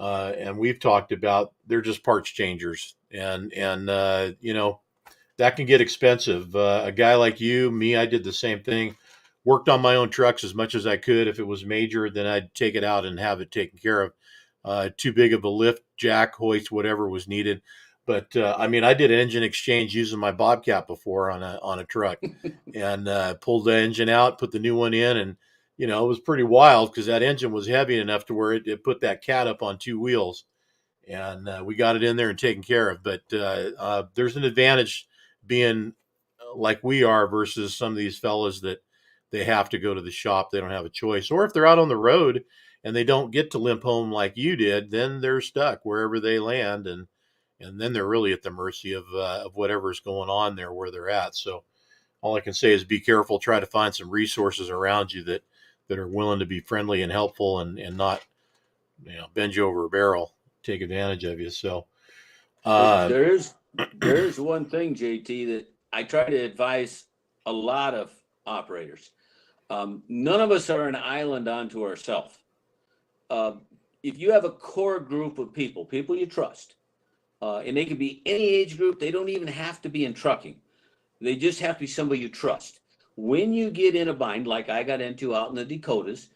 and we've talked about, they're just parts changers, and that can get expensive. A guy like you, me, I did the same thing. Worked on my own trucks as much as I could. If it was major, then I'd take it out and have it taken care of. Too big of a lift, jack, hoist, whatever was needed. But I mean, I did an engine exchange using my Bobcat before on a truck, and pulled the engine out, put the new one in, and it was pretty wild because that engine was heavy enough to where it put that cat up on two wheels, and we got it in there and taken care of. But there's an advantage being like we are versus some of these fellas that they have to go to the shop. They don't have a choice. Or if they're out on the road and they don't get to limp home like you did, then they're stuck wherever they land, and then they're really at the mercy of whatever's going on there where they're at. So all I can say is be careful. Try to find some resources around you that are willing to be friendly and helpful, and not bend you over a barrel, take advantage of you. So There's one thing, JT, that I try to advise a lot of operators. None of us are an island unto ourselves. If you have a core group of people you trust, and they can be any age group, they don't even have to be in trucking. They just have to be somebody you trust. When you get in a bind, like I got into out in the Dakotas,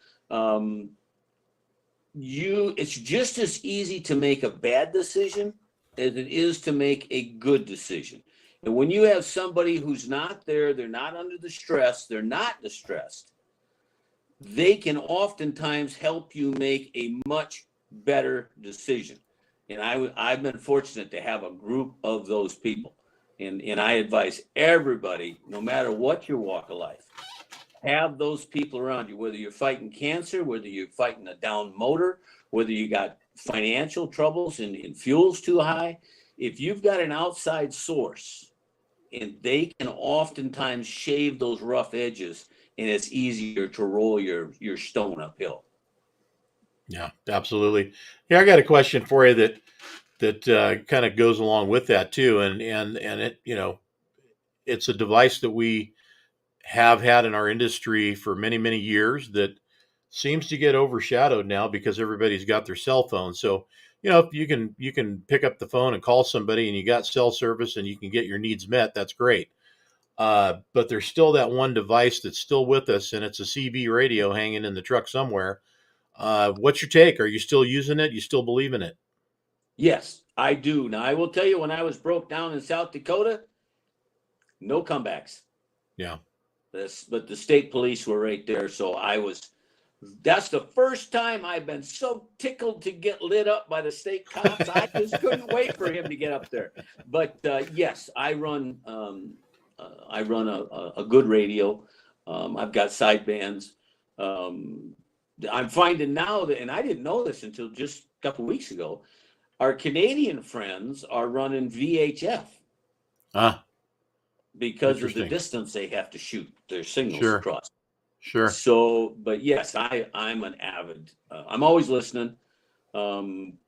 it's just as easy to make a bad decision as it is to make a good decision. And when you have somebody who's not there, they're not under the stress, they're not distressed, they can oftentimes help you make a much better decision. And I've been fortunate to have a group of those people. And I advise everybody, no matter what your walk of life, have those people around you, whether you're fighting cancer, whether you're fighting a down motor, whether you got financial troubles and fuel's too high. If you've got an outside source, and they can oftentimes shave those rough edges, and it's easier to roll your stone uphill. Yeah, absolutely. Yeah, I got a question for you that kind of goes along with that too, and it it's a device that we have had in our industry for many years that seems to get overshadowed now because everybody's got their cell phone. So if you can pick up the phone and call somebody and you got cell service and you can get your needs met, that's great. But there's still that one device that's still with us, and it's a CB radio hanging in the truck somewhere. What's your take? Are you still using it? You still believe in it? Yes, I do. Now, I will tell you, when I was broke down in South Dakota, No comebacks. Yeah. But the state police were right there. So that's the first time I've been so tickled to get lit up by the state cops. I just couldn't wait for him to get up there. But yes, I run a good radio. I've got side bands. I'm finding now that, and I didn't know this until just a couple of weeks ago, our Canadian friends are running VHF because of the distance they have to shoot their signals across. Sure. So, but yes, I'm an avid, I'm always listening. And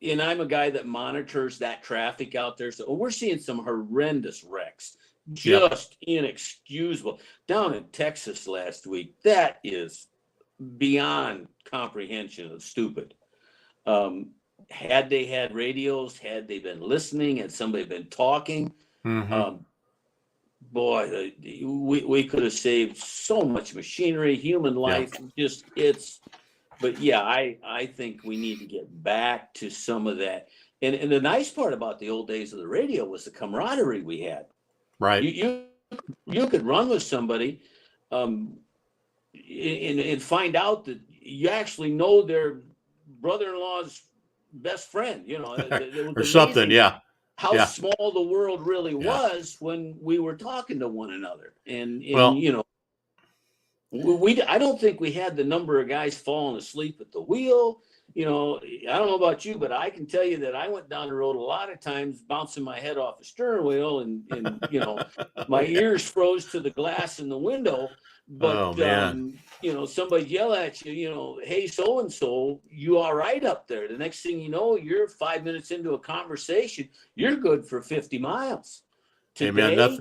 I'm a guy that monitors that traffic out there. So we're seeing some horrendous wrecks, just inexcusable. Down in Texas last week, that is beyond comprehension of stupid. Had they had radios, had they been listening, had somebody been talking, boy, we could have saved so much machinery, human life. But yeah, I think we need to get back to some of that. And the nice part about the old days of the radio was the camaraderie we had. Right. You could run with somebody, and find out that you actually know their brother-in-law's best friend. You know, it was or something. Yeah. How small the world really was when we were talking to one another. And well, you know, I don't think we had the number of guys falling asleep at the wheel. You know, I don't know about you, but I can tell you that I went down the road a lot of times bouncing my head off the steering wheel and you know, my ears froze to the glass in the window. But, you know, somebody yell at you, you know, hey, so-and-so, you all right up there? The next thing you know, you're 5 minutes into a conversation. You're good for 50 miles. Today, hey, man,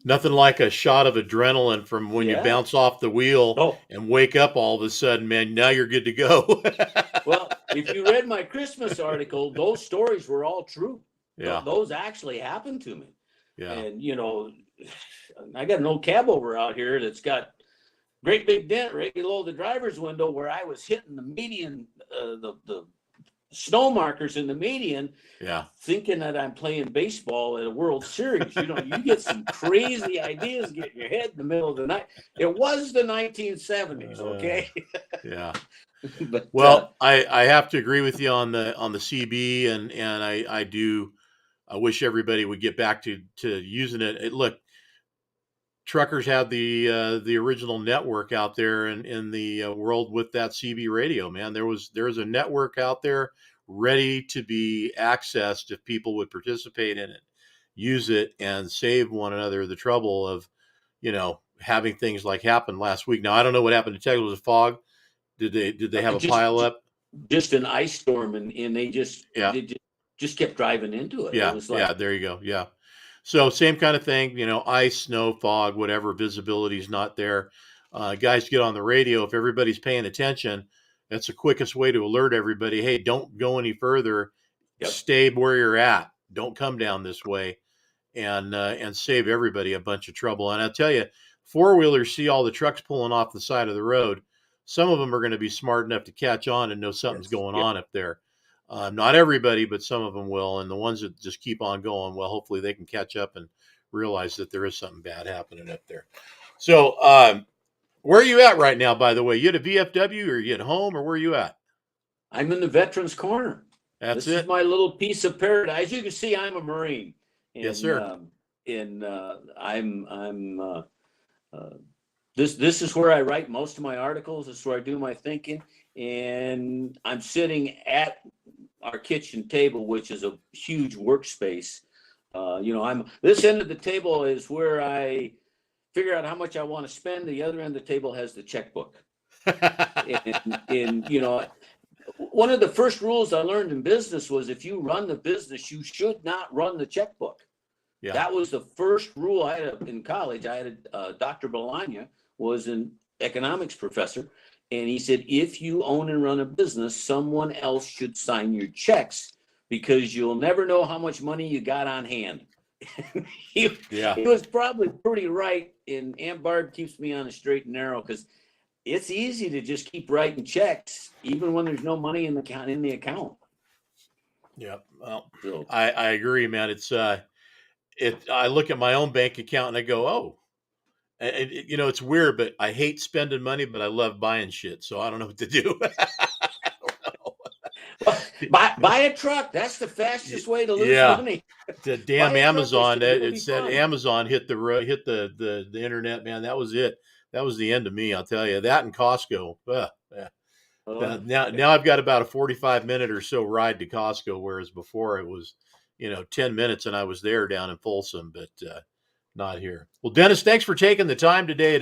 nothing like a shot of adrenaline from when you bounce off the wheel and wake up all of a sudden, man, now you're good to go. Well, if you read my Christmas article, those stories were all true. Yeah. Those actually happened to me. Yeah. And, you know, I got an old cab over out here that's got great big dent right below the driver's window where I was hitting the median, the snow markers in the median, thinking that I'm playing baseball at a World Series. You know, you get some crazy ideas getting your head in the middle of the night. It was the 1970s, okay? Yeah. But, well, I have to agree with you on the CB, and I wish everybody would get back to using it. Look, truckers had the original network out there in the world with that CB radio, man. There's a network out there ready to be accessed if people would participate in it, use it, and save one another the trouble of, you know, having things like happened last week. Now, I don't know what happened to Texas. Was it fog? Did they have a pile up? Just an ice storm, and they just kept driving into it. Yeah, it was like, there you go. Yeah. So same kind of thing, you know, ice, snow, fog, whatever, visibility is not there. Guys get on the radio. If everybody's paying attention, that's the quickest way to alert everybody. Hey, don't go any further. Stay where you're at. Don't come down this way, and save everybody a bunch of trouble. And I tell you, four-wheelers see all the trucks pulling off the side of the road. Some of them are going to be smart enough to catch on and know something's going on up there. Not everybody, but some of them will. And the ones that just keep on going, well, hopefully they can catch up and realize that there is something bad happening up there. So where are you at right now, by the way? You at a VFW, or you at home, or where are you at? I'm in the Veterans Corner. This is my little piece of paradise. You can see I'm a Marine. And, yes, sir. This is where I write most of my articles. This is where I do my thinking. And I'm sitting at our kitchen table, which is a huge workspace. You know, this end of the table is where I figure out how much I want to spend. The other end of the table has the checkbook. and you know, one of the first rules I learned in business was if you run the business, you should not run the checkbook. Yeah. That was the first rule I had in college. I had Dr. Bologna was an economics professor. And he said, if you own and run a business, someone else should sign your checks because you'll never know how much money you got on hand. He was probably pretty right. And Aunt Barb keeps me on the straight and narrow because it's easy to just keep writing checks, even when there's no money in the account. Yeah, well, I agree, man. It's I look at my own bank account and I go, oh, it's weird, but I hate spending money, but I love buying shit. So I don't know what to do. Buy a truck. That's the fastest way to lose Yeah, money. the Buy damn a truck. They're Amazon. still going to It be said fun. Amazon hit the internet, man. That was it. That was the end of me. I'll tell you that and Costco. Yeah. Uh, Now I've got about a 45-minute or so ride to Costco, whereas before it was, 10 minutes and I was there down in Folsom, but not here. Well, Dennis, thanks for taking the time today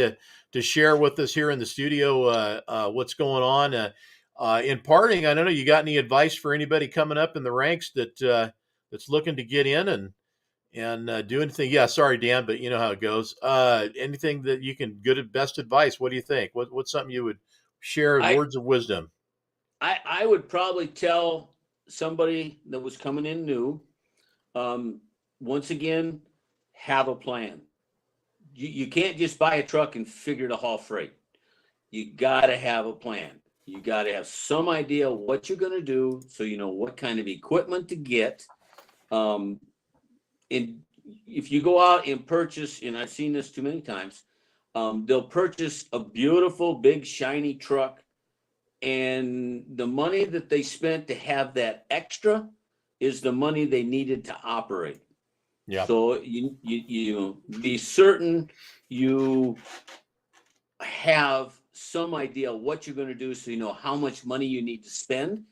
to share with us here in the studio what's going on. In parting, I don't know you got any advice for anybody coming up in the ranks that's looking to get in and do anything. Yeah, sorry, Dan, but you know how it goes. Anything that you can good best advice. What do you think? What's something you would share I, words of wisdom? I would probably tell somebody that was coming in new, um, once again, have a plan. You can't just buy a truck and figure to haul freight. You got to have a plan. You got to have some idea what you're going to do so you know what kind of equipment to get. Um, and if you go out and purchase, and I've seen this too many times, they'll purchase a beautiful, big, shiny truck, and the money that they spent to have that extra is the money they needed to operate. Yeah, So you be certain you have some idea what you're going to do so you know how much money you need to spend.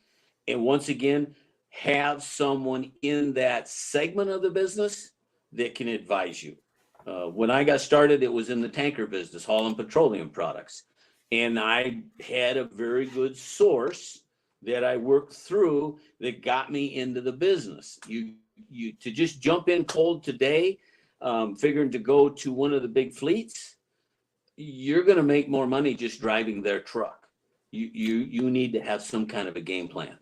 And once again, have someone in that segment of the business that can advise you. When I got started, it was in the tanker business, hauling petroleum products. And I had a very good source that I worked through that got me into the business. You to just jump in cold today, figuring to go to one of the big fleets, you're going to make more money just driving their truck. You need to have some kind of a game plan.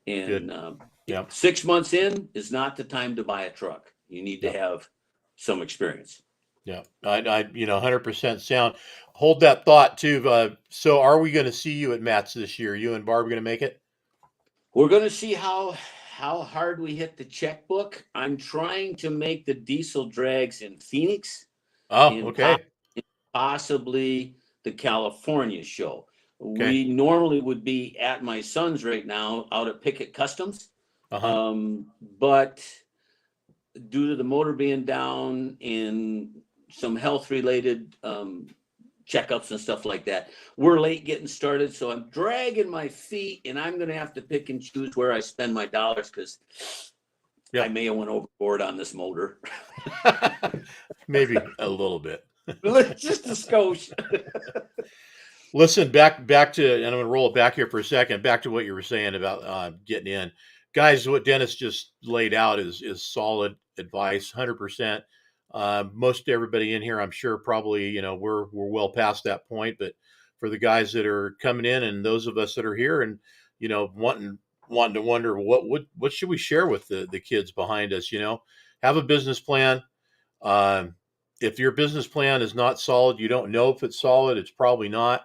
good. And Yeah, 6 months in is not the time to buy a truck. You need to yeah, have some experience. yeah. 100% sound. Hold that thought too. So, are we going to see you at Matt's this year? You and Barb going to make it? We're going to see how hard we hit the checkbook. I'm trying to make the diesel drags in Phoenix Oh, and okay, possibly the California show. okay. We normally would be at my son's right now out at Pickett Customs, Uh huh. but due to the motor being down and some health related checkups and stuff like that, we're late getting started. So I'm dragging my feet, and I'm going to have to pick and choose where I spend my dollars because I Yep. may have went overboard on this motor. Maybe a little bit. Just a skosh. Listen, back to, and I'm going to roll it back here for a second. Back to what you were saying about getting in, guys. What Dennis just laid out is solid advice, 100%. Most everybody in here, I'm sure, probably we're well past that point. But for the guys that are coming in, and those of us that are here, and wanting to wonder what should we share with the kids behind us, have a business plan. Um, if your business plan is not solid, you don't know if it's solid, it's probably not.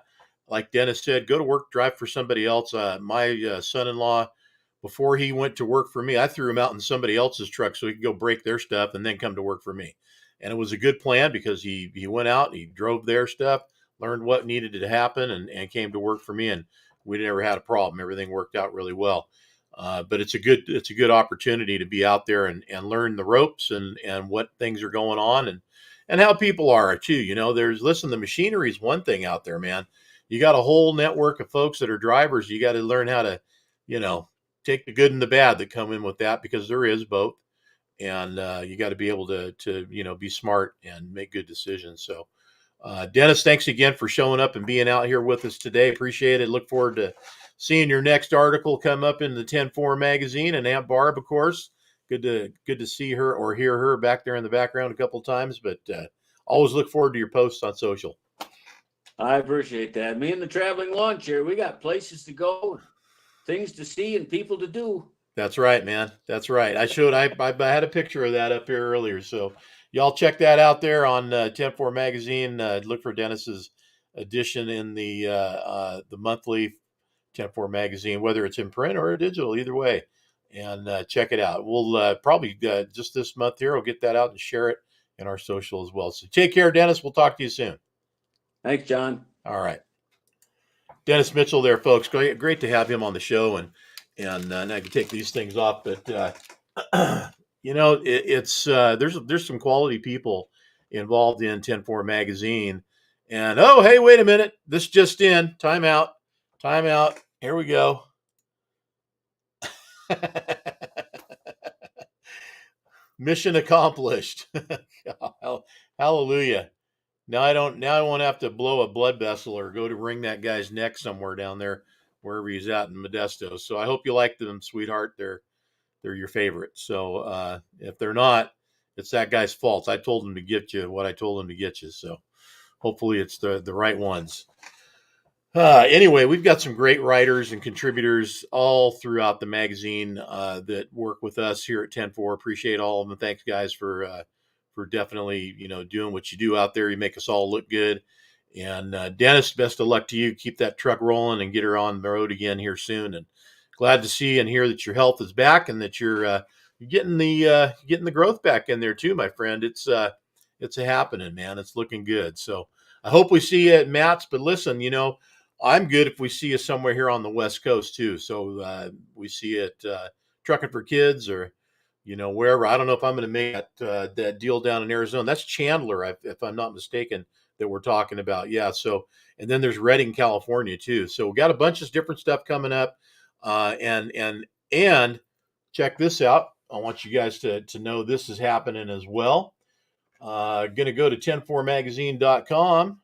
Like Dennis said, go to work, drive for somebody else. My son-in-law, before he went to work for me, I threw him out in somebody else's truck so he could go break their stuff and then come to work for me. And it was a good plan because he went out, he drove their stuff, learned what needed to happen, and came to work for me. And we never had a problem. Everything worked out really well. But it's a good opportunity to be out there and learn the ropes and what things are going on and how people are too. The machinery is one thing out there, man. You got a whole network of folks that are drivers. You got to learn how to, you know, take the good and the bad that come in with that because there is both, and you got to be able to be smart and make good decisions. So Dennis, thanks again for showing up and being out here with us today. Appreciate it. Look forward to seeing your next article come up in the 10-4 magazine. And Aunt Barb, of course, good to see her or hear her back there in the background a couple of times. But always look forward to your posts on social. I appreciate that. Me and the traveling lawn chair, we got places to go, things to see, and people to do. That's right, man. That's right. I had a picture of that up here earlier. So y'all check that out there on 10-4 magazine. Look for Dennis's edition in the monthly 10-4 magazine, whether it's in print or digital, either way. and check it out. We'll probably just this month here, we'll get that out and share it in our social as well. So take care, Dennis. We'll talk to you soon. Thanks, John. All right. Dennis Mitchell there, folks. Great to have him on the show, and I can take these things off. But it's there's some quality people involved in 10-4 magazine. And oh, hey, wait a minute, this just in. Time out. Here we go. Mission accomplished. Hallelujah. Now I won't have to blow a blood vessel or go to wring that guy's neck somewhere down there, wherever he's at in Modesto. So I hope you like them, sweetheart. They're your favorite. So if they're not, it's that guy's fault. I told him to get you what I told him to get you. So hopefully it's the right ones. Anyway, we've got some great writers and contributors all throughout the magazine that work with us here at 10-4. Appreciate all of them. Thanks, guys, for definitely doing what you do out there. You make us all look good. And Dennis, best of luck to you. Keep that truck rolling and get her on the road again here soon. And glad to see and hear that your health is back and that you're getting the growth back in there too, my friend. It's a happening, man. It's looking good. So I hope we see you at Matt's. But listen, I'm good if we see you somewhere here on the West Coast too. So we see you at Trucking for Kids or wherever. I don't know if I'm going to make that deal down in Arizona. That's Chandler, if I'm not mistaken, that we're talking about. Yeah. So and then there's Redding, California too. So we got a bunch of different stuff coming up. And check this out. I want you guys to know this is happening as well. Going to go to 10-4magazine.com.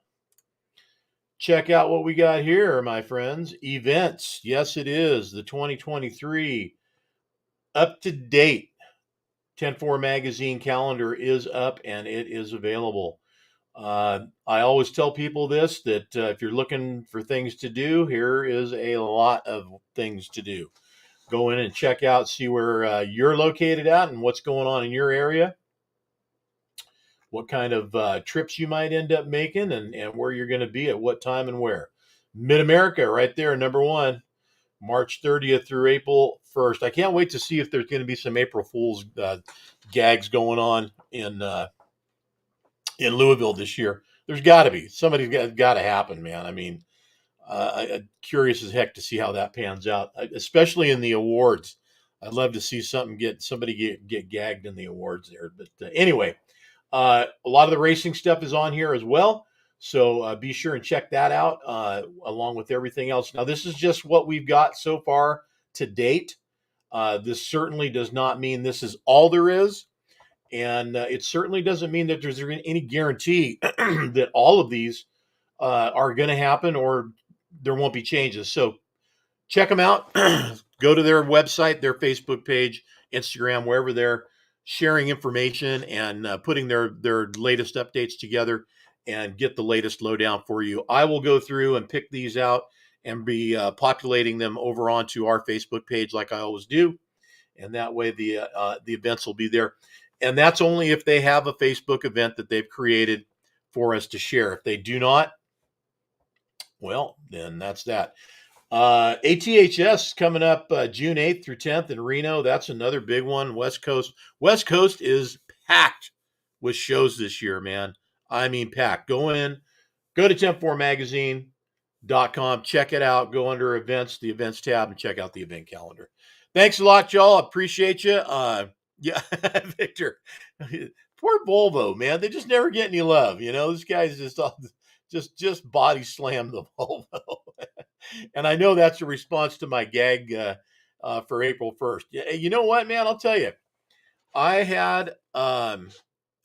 Check out what we got here, my friends. Events. Yes, it is the 2023 up to date 10-4 magazine calendar is up and it is available. I always tell people this, that if you're looking for things to do, here is a lot of things to do. Go in and check out, see where you're located at and what's going on in your area. What kind of trips you might end up making and where you're going to be at what time and where. Mid-America right there, number one, March 30th through April 1st. I can't wait to see if there's going to be some April Fool's gags going on in Louisville this year. There's got to be. Somebody's got to happen, man. I mean, I'm curious as heck to see how that pans out, especially in the awards. I'd love to see somebody get gagged in the awards there. But anyway, a lot of the racing stuff is on here as well. So be sure and check that out along with everything else. Now, this is just what we've got so far to date. This certainly does not mean this is all there is. And it certainly doesn't mean that there's any guarantee that all of these are going to happen or there won't be changes. So check them out. Go to their website, their Facebook page, Instagram, wherever they're sharing information and putting their latest updates together and get the latest lowdown for you. I will go through and pick these out and be populating them over onto our Facebook page like I always do. And that way the events will be there. And that's only if they have a Facebook event that they've created for us to share. If they do not, well, then that's that. ATHS coming up June 8th through 10th in Reno. That's another big one. West Coast. West Coast is packed with shows this year, man. I mean, packed. Go to 10-4magazine.com. Check it out. Go under events, the events tab, and check out the event calendar. Thanks a lot, y'all. Appreciate you. Yeah, Victor. Poor Volvo, man. They just never get any love. This guy's just body slammed the Volvo. And I know that's a response to my gag for April 1st. You know what, man? I'll tell you. I had, and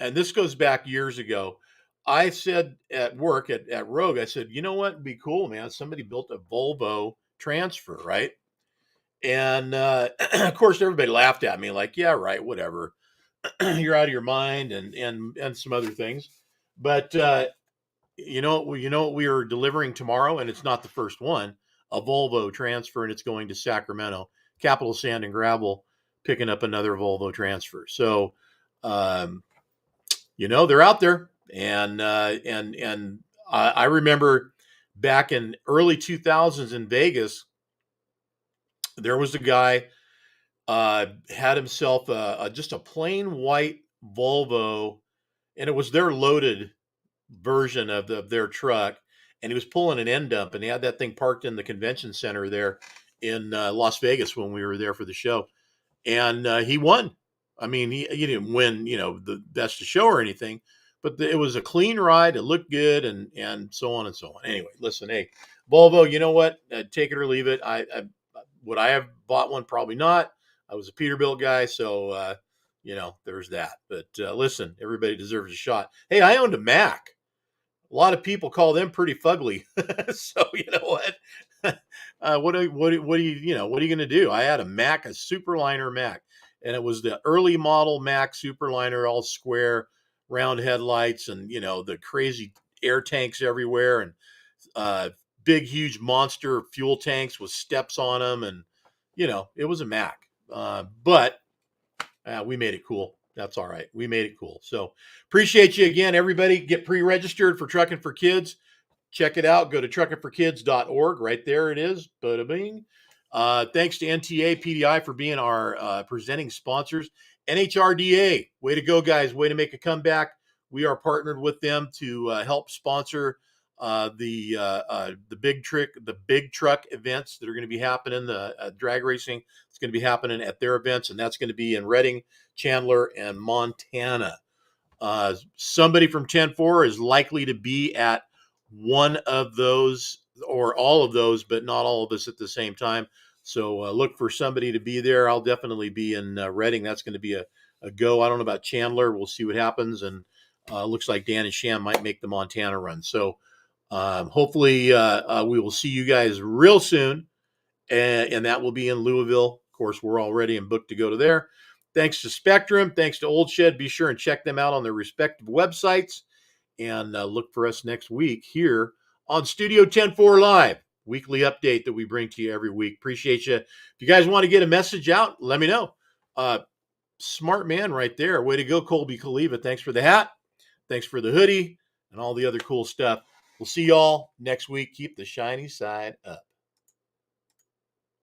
this goes back years ago, I said at work at Rogue, I said, you know what would be cool, man? Somebody built a Volvo transfer, right? And of course, everybody laughed at me like, yeah, right, whatever. You're out of your mind and some other things. But you know what we are delivering tomorrow, and it's not the first one, a Volvo transfer, and it's going to Sacramento. Capital Sand and Gravel picking up another Volvo transfer. So they're out there, and I remember back in early 2000s in Vegas, there was a guy had himself just a plain white Volvo, and it was their loaded version of their truck, and he was pulling an end dump, and he had that thing parked in the convention center there in Las Vegas when we were there for the show, and he won. I mean, he didn't win, the best of show or anything, but it was a clean ride. It looked good, and so on and so on. Anyway, listen, hey, Volvo, you know what? Take it or leave it. I would I have bought one? Probably not. I was a Peterbilt guy, so there's that. But listen, everybody deserves a shot. Hey, I owned a Mac. A lot of people call them pretty fugly. So you know what? What are you going to do? I had a Mac, a Superliner Mac, and it was the early model Mac Superliner, all square, round headlights, and the crazy air tanks everywhere, and big, huge monster fuel tanks with steps on them, and it was a Mac. But we made it cool. That's all right. We made it cool. So appreciate you again, everybody. Get pre-registered for Trucking for Kids. Check it out. Go to truckingforkids.org. Right there it is. Bada bing. Thanks to NTA PDI for being our presenting sponsors. NHRDA, way to go, guys. Way to make a comeback. We are partnered with them to help sponsor the big truck events that are going to be happening. The drag racing is going to be happening at their events, and that's going to be in Reading, Chandler, and Montana. Somebody from 10-4 is likely to be at one of those or all of those, but not all of us at the same time. So look for somebody to be there. I'll definitely be in Reading. That's going to be a go. I don't know about Chandler. We'll see what happens. And looks like Dan and Sham might make the Montana run. So hopefully we will see you guys real soon. And that will be in Louisville. Of course, we're all ready and booked to go to there. Thanks to Spectrum. Thanks to Old Shed. Be sure and check them out on their respective websites. And look for us next week here on Studio 10-4 Live, weekly update that we bring to you every week. Appreciate you. If you guys want to get a message out, let me know. Smart man right there. Way to go, Colby Kaliva. Thanks for the hat. Thanks for the hoodie and all the other cool stuff. We'll see y'all next week. Keep the shiny side up.